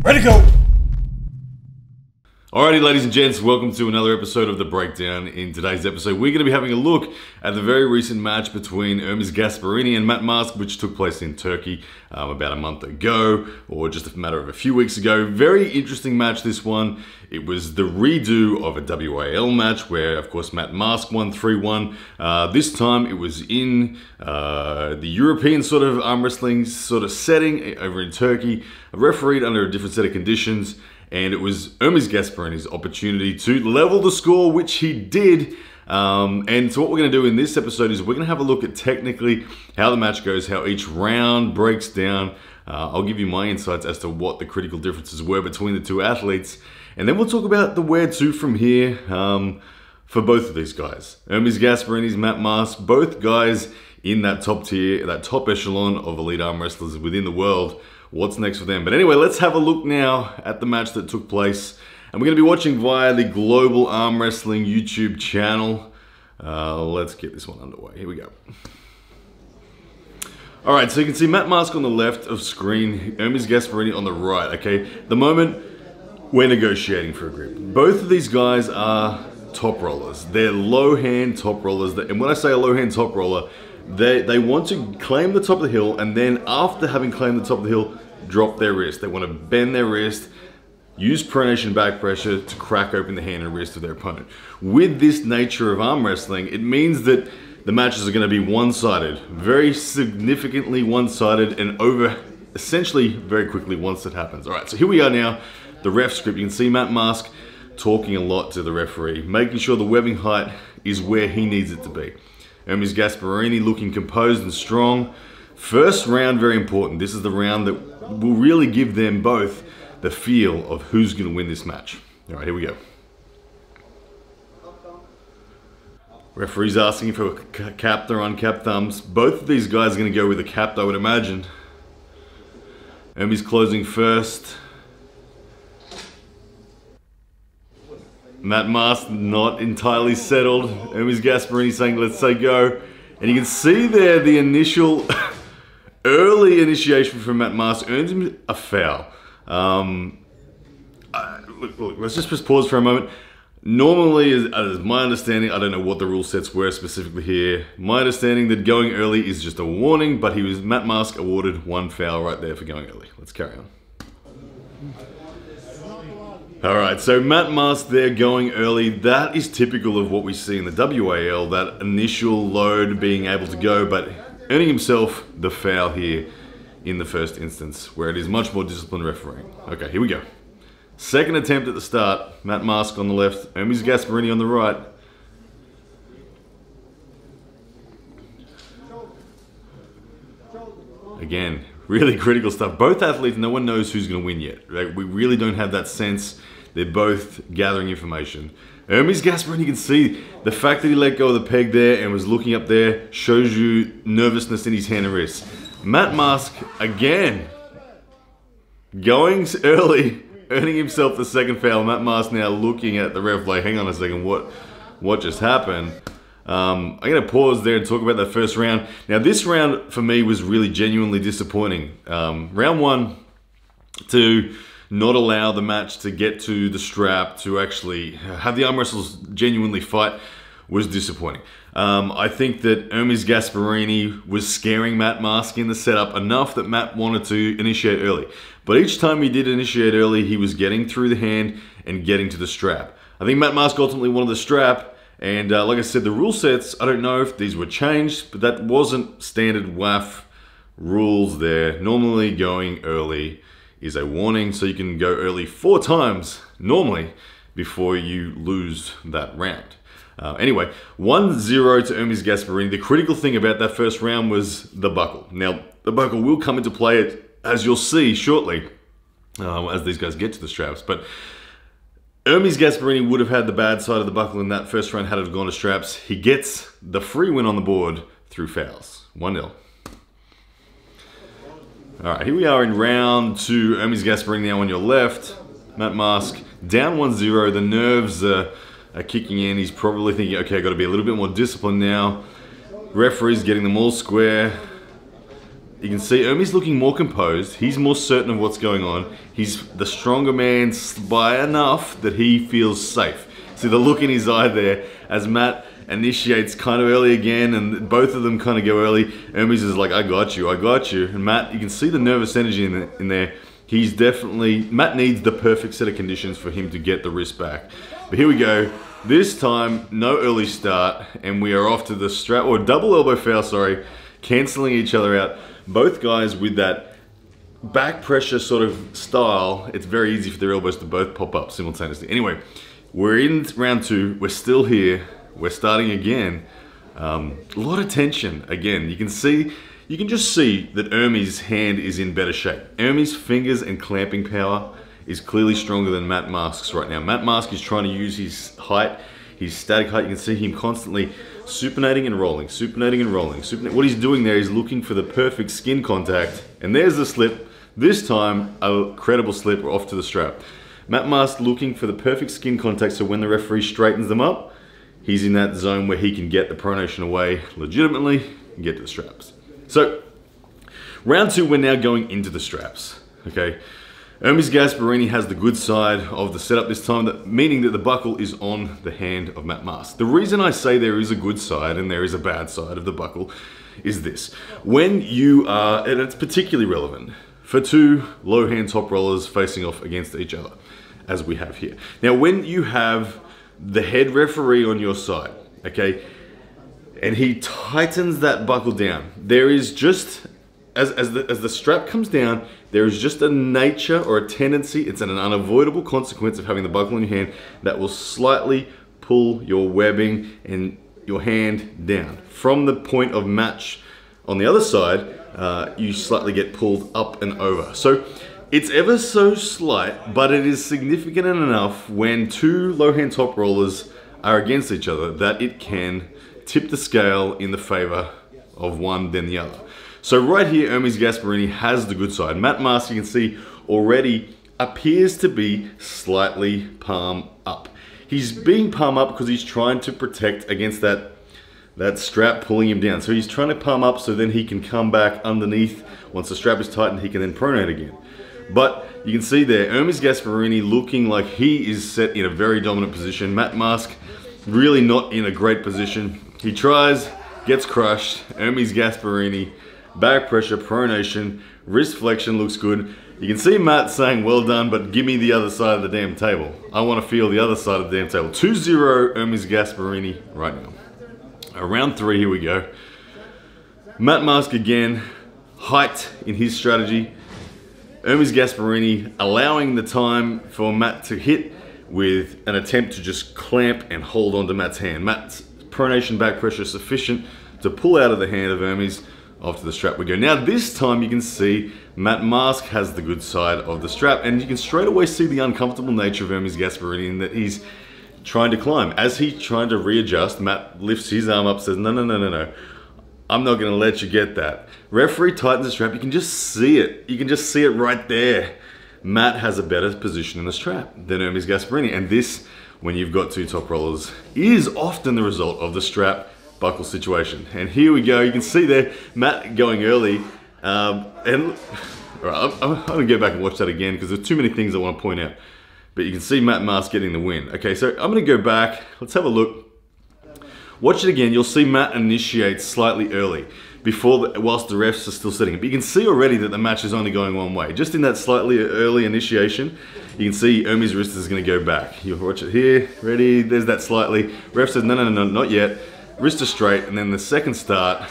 Ready to go! Alrighty, ladies and gents, welcome to another episode of The Breakdown. In today's episode, we're going to be having a look at the very recent match between Ermes Gasparini and Matt Mask, which took place in Turkey about a month ago, or just a matter of a few weeks ago. Very interesting match, this one. It was the redo of a WAL match where, of course, Matt Mask won 3-1. This time, it was in the European sort of arm wrestling sort of setting over in Turkey, refereed under a different set of conditions. And it was Ermes Gasparini's opportunity to level the score, which he did. And so what we're going to do in this episode is we're going to have a look at technically how the match goes, how each round breaks down. I'll give you my insights as to what the critical differences were between the two athletes. And then we'll talk about the where to from here for both of these guys. Ermes Gasparini's Matt Mask, both guys in that top tier, that top echelon of elite arm wrestlers within the world. What's next for them? But anyway, let's have a look now at the match that took place. And we're going to be watching via the Global Arm Wrestling YouTube channel. Let's get this one underway. Here we go. Alright, so you can see Matt Mask on the left of screen, Ermes Gasparini on the right, okay? The moment we're negotiating for a grip. Both of these guys are top rollers. They're low hand top rollers. And when I say a low hand top roller, they want to claim the top of the hill, and then after having claimed the top of the hill, drop their wrist. They want to bend their wrist, use pronation back pressure to crack open the hand and wrist of their opponent. With this nature of arm wrestling, it means that the matches are going to be one-sided, very significantly one-sided, and over essentially very quickly once it happens. All right, so here we are now, the ref script. You can see Matt Mask talking a lot to the referee, making sure the webbing height is where he needs it to be. Ermes Gasparini looking composed and strong. First round, very important. This is the round that will really give them both the feel of who's going to win this match. All right, here we go. Referee's asking for capped or uncapped thumbs. Both of these guys are going to go with a capped, I would imagine. Ermes closing first. Matt Mask not entirely settled. Ermes Gasparini saying, let's say go. And you can see there the initial, early initiation from Matt Mask earns him a foul. Look, let's just pause for a moment. Normally, as my understanding, I don't know what the rule sets were specifically here. My understanding that going early is just a warning, but Matt Mask awarded one foul right there for going early. Let's carry on. Alright, so Matt Mask there going early. That is typical of what we see in the WAL, that initial load being able to go, but earning himself the foul here in the first instance, where it is much more disciplined refereeing. Okay, here we go. Second attempt at the start. Matt Mask on the left, Ermes Gasparini on the right. Again, really critical stuff. Both athletes, no one knows who's going to win yet. Right? We really don't have that sense. They're both gathering information. Ermes Gasparini, you can see the fact that he let go of the peg there and was looking up there shows you nervousness in his hand and wrist. Matt Mask, again, going early, earning himself the second foul. Matt Mask now looking at the ref like, hang on a second, what just happened? I'm going to pause there and talk about that first round. Now, this round for me was really genuinely disappointing. Round one, to not allow the match to get to the strap, to actually have the arm wrestlers genuinely fight, was disappointing. I think that Ermes Gasparini was scaring Matt Mask in the setup enough that Matt wanted to initiate early. But each time he did initiate early, he was getting through the hand and getting to the strap. I think Matt Mask ultimately wanted the strap. And like I said, the rule sets, I don't know if these were changed, but that wasn't standard WAF rules there. Normally going early is a warning, so you can go early 4 times, normally, before you lose that round. Anyway, 1-0 to Ermes Gasparini. The critical thing about that first round was the buckle. Now, the buckle will come into play, as you'll see shortly, as these guys get to the straps. But Ermes Gasparini would have had the bad side of the buckle in that first round had it gone to straps. He gets the free win on the board through fouls. 1-0. Alright, here we are in round 2. Ermes Gasparini now on your left. Matt Mask down 1-0. The nerves are kicking in. He's probably thinking, okay, I've got to be a little bit more disciplined now. Referee's getting them all square. You can see Ermes looking more composed. He's more certain of what's going on. He's the stronger man by enough that he feels safe. See the look in his eye there as Matt initiates kind of early again, and both of them kind of go early. Ermes is like, I got you, I got you. And Matt, you can see the nervous energy in there. He's definitely, Matt needs the perfect set of conditions for him to get the wrist back. But here we go. This time, no early start, and we are off to the strap, or double elbow foul, sorry, canceling each other out. Both guys with that back pressure sort of style, it's very easy for their elbows to both pop up simultaneously. Anyway, we're in round 2, we're still here, we're starting again. A lot of tension again. You can just see that Ermes' hand is in better shape. Ermes' fingers and clamping power is clearly stronger than Matt Mask's right now. Matt Mask is trying to use his height, his static height. You can see him constantly supinating and rolling, supinating and rolling. What he's doing there is looking for the perfect skin contact, and there's the slip. This time, a credible slip off to the strap. Matt Mask looking for the perfect skin contact, so when the referee straightens them up, he's in that zone where he can get the pronation away legitimately and get to the straps. So, round 2, we're now going into the straps, okay? Ermes Gasparini has the good side of the setup this time, meaning that the buckle is on the hand of Matt Mask. The reason I say there is a good side and there is a bad side of the buckle is this. When you are, and it's particularly relevant for 2 low hand top rollers facing off against each other, as we have here. Now, when you have the head referee on your side, okay, and he tightens that buckle down, there is just, as the strap comes down, there is just a nature or a tendency, it's an unavoidable consequence of having the buckle in your hand that will slightly pull your webbing and your hand down. From the point of match on the other side, you slightly get pulled up and over. So it's ever so slight, but it is significant enough when 2 low hand top rollers are against each other that it can tip the scale in the favor of one than the other. So right here, Ermes Gasparini has the good side. Matt Mask, you can see, already appears to be slightly palm up. He's being palm up because he's trying to protect against that strap pulling him down. So he's trying to palm up so then he can come back underneath. Once the strap is tightened, he can then pronate again. But you can see there, Ermes Gasparini looking like he is set in a very dominant position. Matt Mask really not in a great position. He tries, gets crushed. Ermes Gasparini, back pressure, pronation, wrist flexion looks good. You can see Matt saying, well done, but give me the other side of the damn table. I want to feel the other side of the damn table. 2-0 Ermes Gasparini right now. Round 3, here we go. Matt Mask again, height in his strategy. Ermes Gasparini allowing the time for Matt to hit with an attempt to just clamp and hold onto Matt's hand. Matt's pronation back pressure is sufficient to pull out of the hand of Ermes. Off to the strap we go. Now this time you can see Matt Mask has the good side of the strap, and you can straight away see the uncomfortable nature of Ermes Gasparini in that he's trying to climb. As he's trying to readjust, Matt lifts his arm up, says, no, no, no, no, no. I'm not going to let you get that. Referee tightens the strap. You can just see it. You can just see it right there. Matt has a better position in the strap than Ermes Gasparini, and this, when you've got 2 top rollers, is often the result of the strap buckle situation. And here we go. You can see there Matt going early, and all right, I'm gonna go back and watch that again because there's too many things I want to point out. But you can see Matt Mask getting the win. Okay, so I'm gonna go back. Let's have a look. Watch it again. You'll see Matt initiates slightly early whilst the refs are still setting it. But you can see already that the match is only going one way. Just in that slightly early initiation, you can see Ermes' wrist is going to go back. You'll watch it here. Ready? There's that slightly. Ref says no, no, no, no, not yet. Wrist is straight, and then the second start,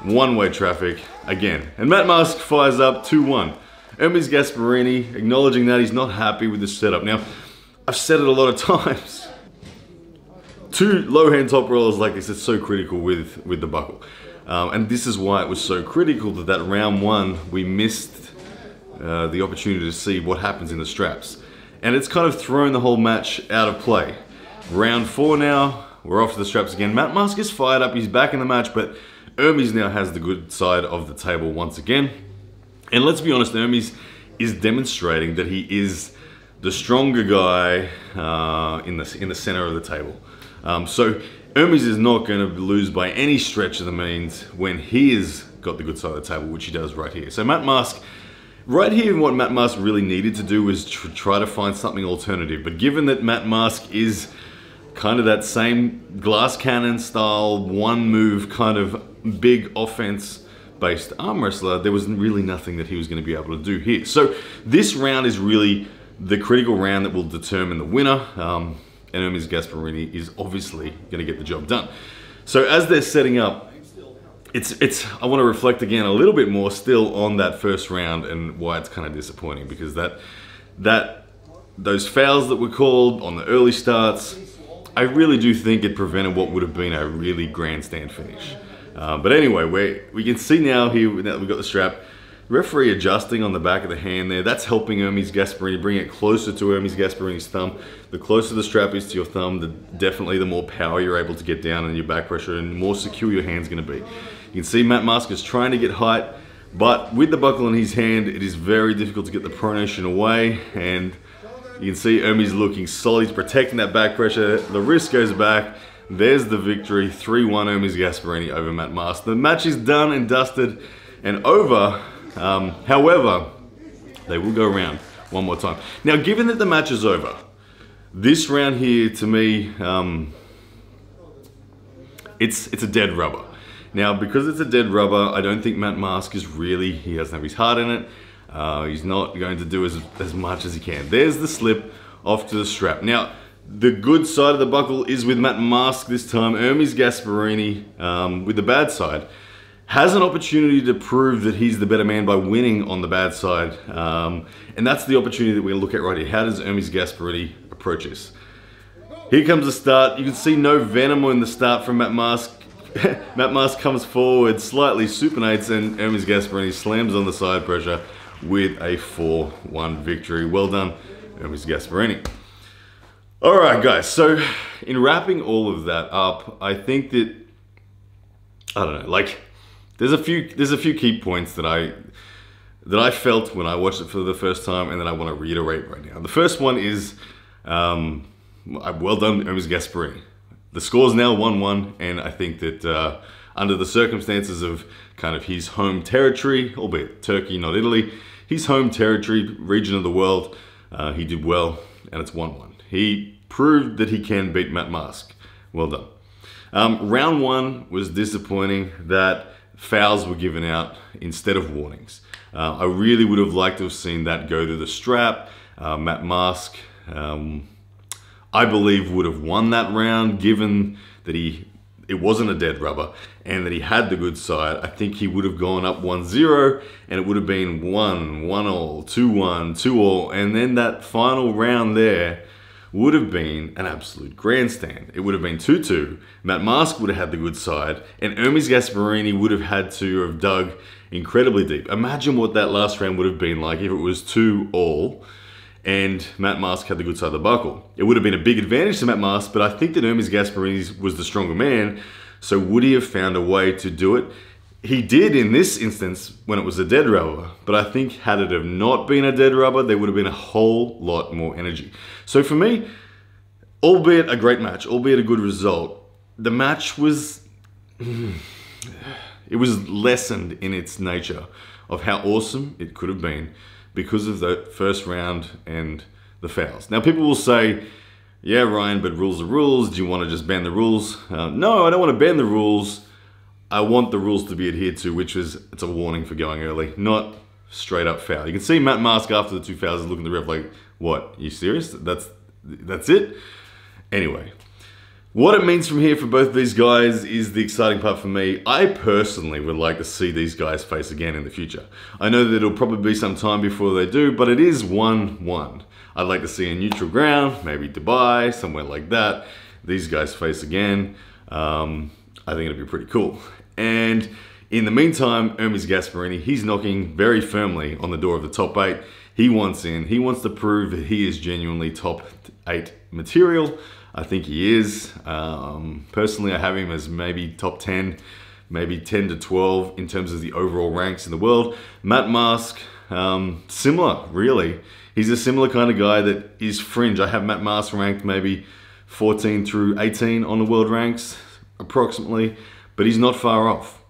one-way traffic again. And Matt Mask fires up 2-1. Ermes Gasparini acknowledging that he's not happy with the setup. Now, I've said it a lot of times. 2 low hand top rollers like this, it's so critical with the buckle. And this is why it was so critical that round 1, we missed the opportunity to see what happens in the straps. And it's kind of thrown the whole match out of play. Round 4 now, we're off to the straps again. Matt Mask is fired up, he's back in the match, but Ermes now has the good side of the table once again. And let's be honest, Ermes is demonstrating that he is the stronger guy in the center of the table. So Ermes is not going to lose by any stretch of the means when he is got the good side of the table, which he does right here. So Matt Mask, right here, what Matt Mask really needed to do was try to find something alternative. But given that Matt Mask is kind of that same glass cannon style, one move kind of big offense based arm wrestler, there was really nothing that he was going to be able to do here. So this round is really the critical round that will determine the winner. And Ermes Gasparini is obviously going to get the job done. So as they're setting up, I want to reflect again a little bit more still on that first round and why it's kind of disappointing, because those fouls that were called on the early starts, I really do think it prevented what would have been a really grandstand finish. But anyway, we can see now here, now that we've got the strap, referee adjusting on the back of the hand there. That's helping Ermes Gasparini bring it closer to Ermes Gasparini's thumb. The closer the strap is to your thumb, definitely the more power you're able to get down and your back pressure, and the more secure your hand's going to be. You can see Matt Mask is trying to get height, but with the buckle in his hand, it is very difficult to get the pronation away, and you can see Ermes looking solid. He's protecting that back pressure. The wrist goes back. There's the victory. 3-1 Ermes Gasparini over Matt Mask. The match is done and dusted and over. However, they will go around one more time. Now, given that the match is over, this round here, to me, it's a dead rubber. Now, because it's a dead rubber, I don't think Matt Mask he doesn't have his heart in it. He's not going to do as much as he can. There's the slip off to the strap. Now, the good side of the buckle is with Matt Mask this time. Ermes Gasparini, with the bad side, has an opportunity to prove that he's the better man by winning on the bad side. And that's the opportunity that we're going to look at right here. How does Ermes Gasparini approach this? Here comes the start. You can see no venom in the start from Matt Mask. Matt Mask comes forward, slightly supinates, and Ermes Gasparini slams on the side pressure with a 4-1 victory. Well done, Ermes Gasparini. All right, guys. So in wrapping all of that up, I think that, I don't know, like, there's a few key points that I felt when I watched it for the first time, and that I want to reiterate right now. The first one is, well done, Ermes Gasparini. The score's now 1-1, and I think that under the circumstances of kind of his home territory, albeit Turkey, not Italy, his home territory, region of the world, he did well, and it's 1-1. He proved that he can beat Matt Mask. Well done. Round one was disappointing that fouls were given out instead of warnings. I really would have liked to have seen that go to the strap. Matt Mask, I believe, would have won that round, given that it wasn't a dead rubber and that he had the good side. I think he would have gone up 1-0, and it would have been 1-1-all, 2-1, 2-all, and then that final round there would have been an absolute grandstand. It would have been 2-2. Matt Mask would have had the good side, and Ermes Gasparini would have had to have dug incredibly deep. Imagine what that last round would have been like if it was 2-all and Matt Mask had the good side of the buckle. It would have been a big advantage to Matt Mask, but I think that Ermes Gasparini was the stronger man, so would he have found a way to do it? He did in this instance when it was a dead rubber, but I think had it have not been a dead rubber, there would have been a whole lot more energy. So for me, albeit a great match, albeit a good result, the match was, it was lessened in its nature of how awesome it could have been because of the first round and the fouls. Now people will say, yeah, Ryan, but rules are rules. Do you want to just ban the rules? No, I don't want to ban the rules. I want the rules to be adhered to, which is, it's a warning for going early, not straight up foul. You can see Matt Mask after the 2 fouls is looking at the ref like, what, you serious? That's it? Anyway, what it means from here for both of these guys is the exciting part for me. I personally would like to see these guys face again in the future. I know that it'll probably be some time before they do, but it is 1-1. I'd like to see a neutral ground, maybe Dubai, somewhere like that. These guys face again. I think it'd be pretty cool. And in the meantime, Ermes Gasparini, he's knocking very firmly on the door of the top 8. He wants in. He wants to prove that he is genuinely top 8 material. I think he is. Personally, I have him as maybe top 10, maybe 10 to 12 in terms of the overall ranks in the world. Matt Mask, similar, really. He's a similar kind of guy that is fringe. I have Matt Mask ranked maybe 14 through 18 on the world ranks, approximately, but he's not far off.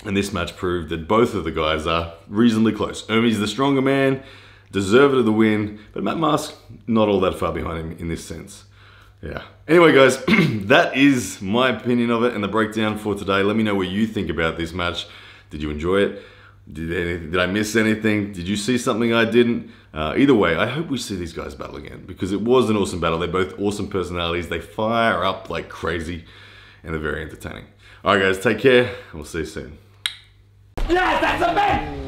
And this match proved that both of the guys are reasonably close. Ermes the stronger man, deserved of the win, but Matt Mask not all that far behind him in this sense. Yeah. Anyway, guys, that is my opinion of it and the breakdown for today. Let me know what you think about this match. Did you enjoy it? Did I miss anything? Did you see something I didn't? Either way, I hope we see these guys battle again because it was an awesome battle. They're both awesome personalities. They fire up like crazy and they're very entertaining. All right, guys, take care and we'll see you soon. Yeah, that's a man!